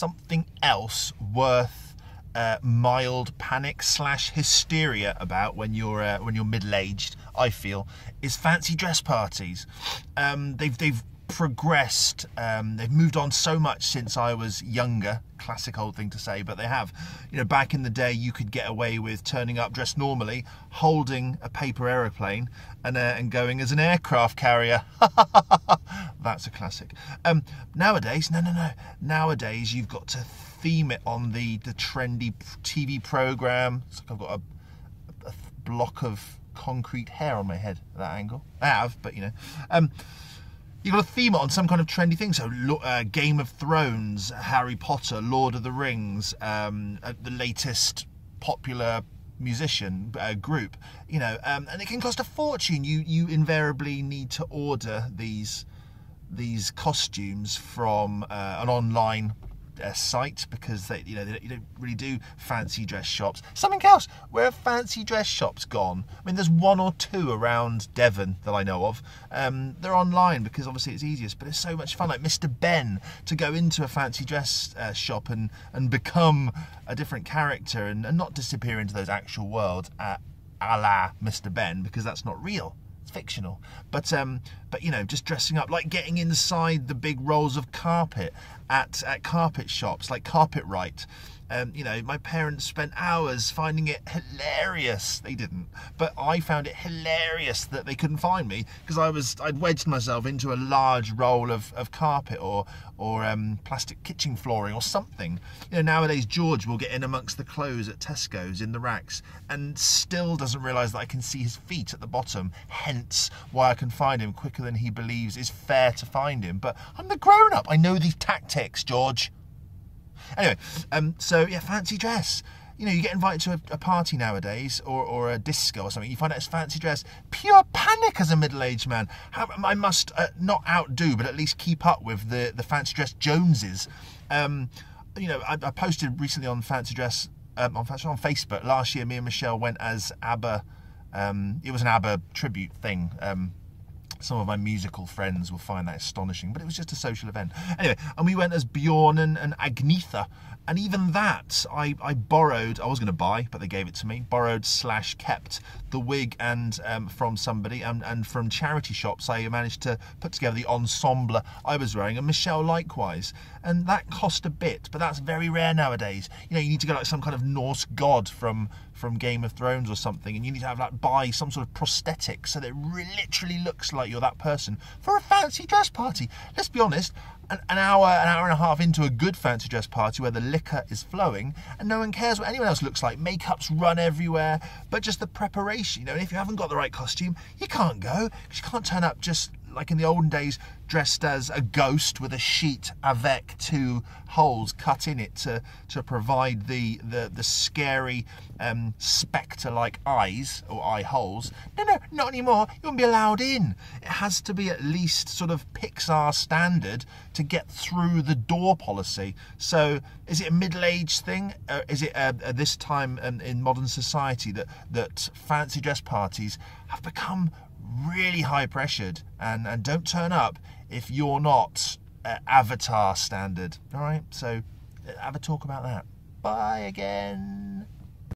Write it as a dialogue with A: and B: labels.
A: something else worth mild panic / hysteria about when you're middle-aged, I feel, is fancy dress parties. They've progressed, they've moved on so much since I was younger. Classic old thing to say, but they have. You know, back in the day, you could get away with turning up dressed normally, holding a paper aeroplane, and going as an aircraft carrier. That's a classic. Nowadays, no. Nowadays, you've got to theme it on the trendy TV program. It's like I've got a block of concrete hair on my head at that angle. I have, but you know. You've got to theme it on some kind of trendy thing. So Game of Thrones, Harry Potter, Lord of the Rings, the latest popular musician group, you know, and it can cost a fortune. You invariably need to order these costumes from an online site, because they don't really do fancy dress shops. Something else, where have fancy dress shops gone? I mean, there's one or two around Devon that I know of. They're online because obviously it's easiest, but it's so much fun. Like Mr. Ben, to go into a fancy dress shop and become a different character and not disappear into those actual worlds a la Mr. Ben, because that's not real. Fictional, but you know, just dressing up, like getting inside the big rolls of carpet at carpet shops like Carpet-Rite. You know, my parents spent hours finding it hilarious. They didn't, but I found it hilarious that they couldn't find me, because I'd wedged myself into a large roll of carpet or plastic kitchen flooring or something. You know, nowadays George will get in amongst the clothes at Tesco's in the racks and still doesn't realise that I can see his feet at the bottom, hence why I can find him quicker than he believes is fair to find him. But I'm the grown-up, I know these tactics, George. Anyway, so yeah, fancy dress. You know, you get invited to a party nowadays, or a disco or something, you find out it's fancy dress. Pure panic as a middle-aged man. I must not outdo, but at least keep up with the fancy dress Joneses. You know, I posted recently on fancy dress, on Facebook. Last year, me and Michelle went as ABBA. It was an ABBA tribute thing. Some of my musical friends will find that astonishing, but it was just a social event. Anyway, and we went as Bjorn and Agnetha, and even that, I borrowed, I was going to buy, but they gave it to me, borrowed / kept the wig and from somebody, and from charity shops I managed to put together the ensemble I was wearing, and Michelle likewise. And that cost a bit, but that's very rare nowadays. You know, you need to go like some kind of Norse god from Game of Thrones or something, and you need to have buy some sort of prosthetic so that it literally looks like you're that person for a fancy dress party. Let's be honest, an hour and a half into a good fancy dress party where the liquor is flowing and no one cares what anyone else looks like, makeup's run everywhere, but just the preparation, you know. And if you haven't got the right costume, you can't go, because you can't turn up just like in the olden days, dressed as a ghost with a sheet avec 2 holes cut in it to provide the scary spectre-like eyes, or eye holes. No, not anymore. You won't be allowed in. It has to be at least sort of Pixar standard to get through the door policy. So is it a middle-aged thing? Is it this time in modern society that fancy dress parties have become really high pressured, and don't turn up if you're not Avatar standard? All right, so have a talk about that. Bye again.